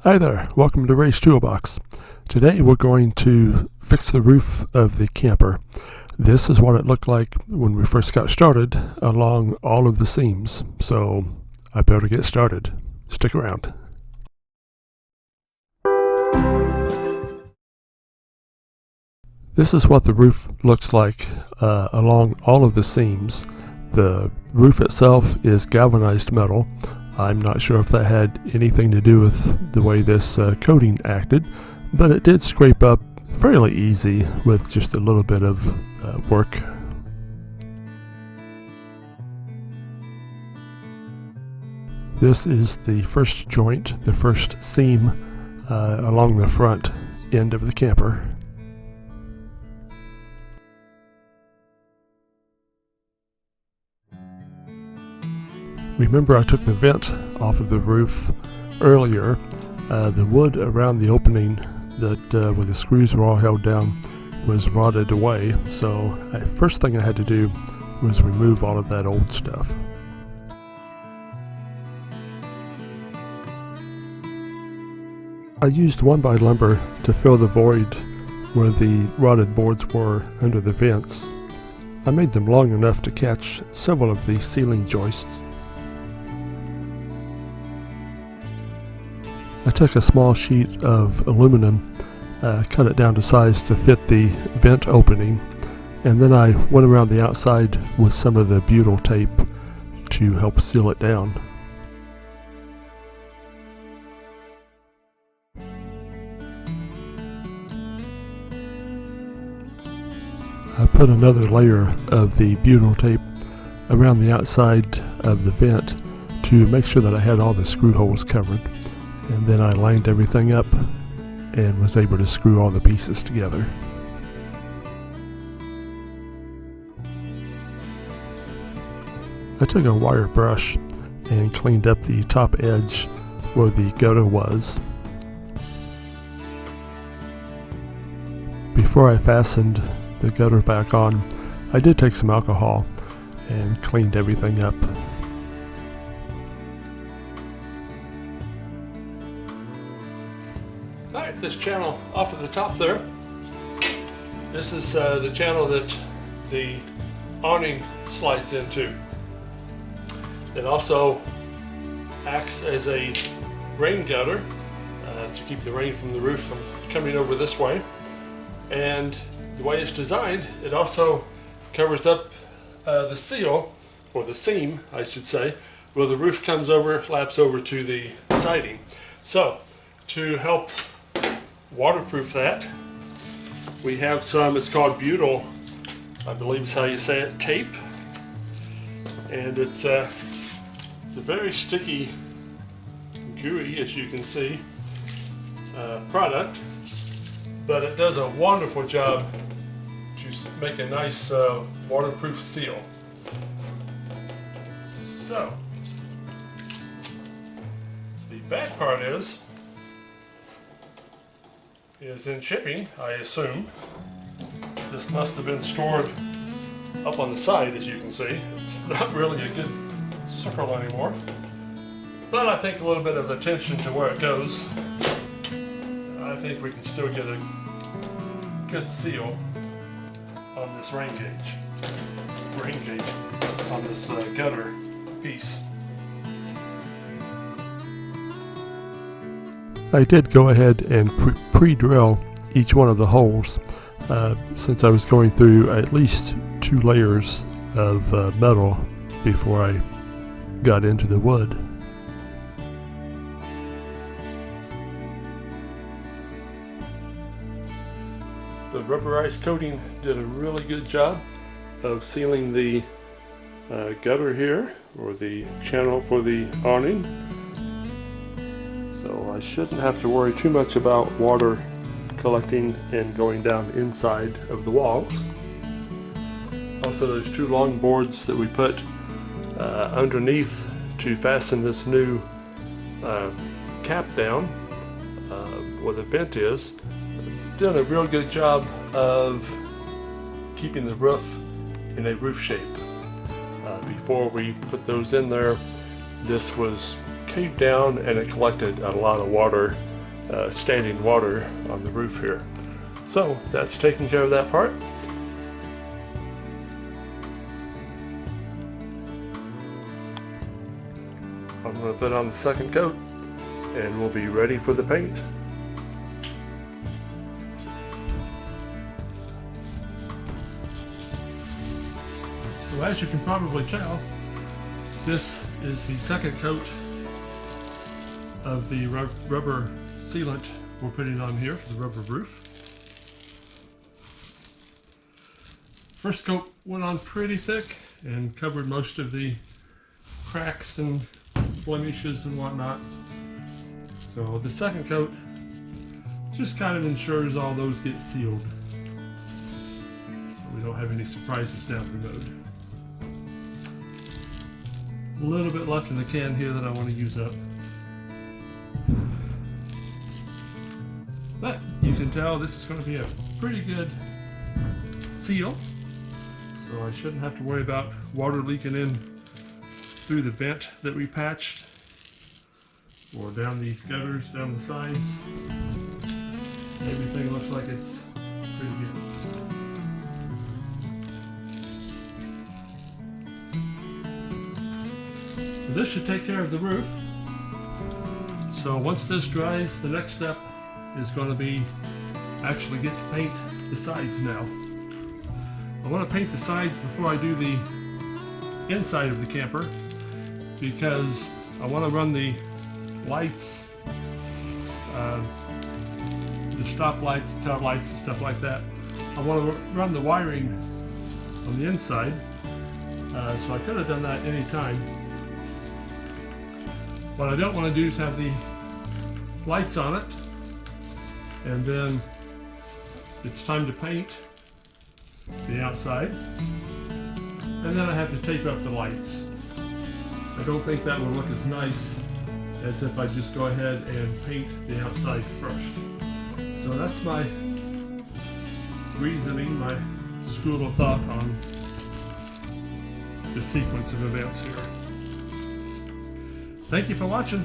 Hi there, welcome to Ray's Toolbox. Today we're going to fix the roof of the camper. This is what it looked like when we first got started along all of the seams, so I better get started. Stick around. This is what the roof looks like along all of the seams. The roof itself is galvanized metal. I'm not sure if that had anything to do with the way this coating acted, but it did scrape up fairly easy with just a little bit of work. This is the first joint, the first seam along the front end of the camper. Remember, I took the vent off of the roof earlier. The wood around the opening that where the screws were all held down was rotted away, so first thing I had to do was remove all of that old stuff. I used 1x lumber to fill the void where the rotted boards were under the vents. I made them long enough to catch several of the ceiling joists. I took a small sheet of aluminum, cut it down to size to fit the vent opening, and then I went around the outside with some of the butyl tape to help seal it down. I put another layer of the butyl tape around the outside of the vent to make sure that I had all the screw holes covered. And then I lined everything up and was able to screw all the pieces together. I took a wire brush and cleaned up the top edge where the gutter was. Before I fastened the gutter back on, I did take some alcohol and cleaned everything up. Alright, this channel off at the top there, this is the channel that the awning slides into. It also acts as a rain gutter to keep the rain from the roof from coming over this way. And the way it's designed, it also covers up the seal, or the seam I should say, where the roof comes over, laps over to the siding. So to help waterproof that, we have some, it's called butyl, I believe is how you say it, tape, and it's a very sticky, gooey, as you can see, product, but it does a wonderful job to make a nice waterproof seal. So the bad part is in shipping, I assume. This must have been stored up on the side, as you can see. It's not really a good circle anymore, but I think a little bit of attention to where it goes, I think we can still get a good seal on this rain gauge on this gutter piece. I did go ahead and pre-drill each one of the holes since I was going through at least 2 layers of metal before I got into the wood. The rubberized coating did a really good job of sealing the gutter here, or the channel for the awning. So I shouldn't have to worry too much about water collecting and going down inside of the walls. Also, those 2 long boards that we put underneath to fasten this new cap down where the vent is, done a real good job of keeping the roof in a roof shape. Before we put those in there, this was caved down and it collected a lot of water standing water on the roof here. So that's taking care of that part. I'm going to put on the second coat and we'll be ready for the paint. So as you can probably tell, this is the second coat of the rubber sealant we're putting on here for the rubber roof. First coat went on pretty thick and covered most of the cracks and blemishes and whatnot. So the second coat just kind of ensures all those get sealed, so we don't have any surprises down the road. A little bit left in the can here that I want to use up. But you can tell this is going to be a pretty good seal, so I shouldn't have to worry about water leaking in through the vent that we patched or down these gutters, down the sides. Everything looks like it's pretty good. So this should take care of the roof. So once this dries, the next step is going to be actually get to paint the sides now. I want to paint the sides before I do the inside of the camper, because I want to run the lights, the stop lights, tail lights and stuff like that. I want to run the wiring on the inside, so I could have done that any time. What I don't want to do is have the lights on it and then it's time to paint the outside and then I have to tape up the lights. I don't think that would look as nice as if I just go ahead and paint the outside first. So that's my reasoning, my school of thought on the sequence of events here. Thank you for watching.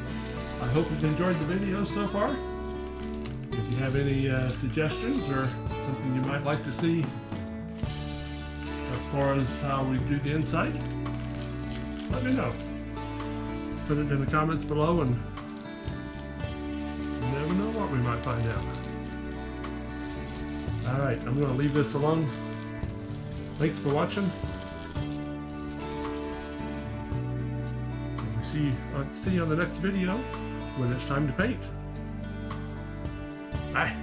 I hope you've enjoyed the video so far. If you have any suggestions or something you might like to see as far as how we do the inside, let me know. Put it in the comments below and you never know what we might find out. Alright, I'm going to leave this alone. Thanks for watching. See you on the next video when it's time to paint. Bye.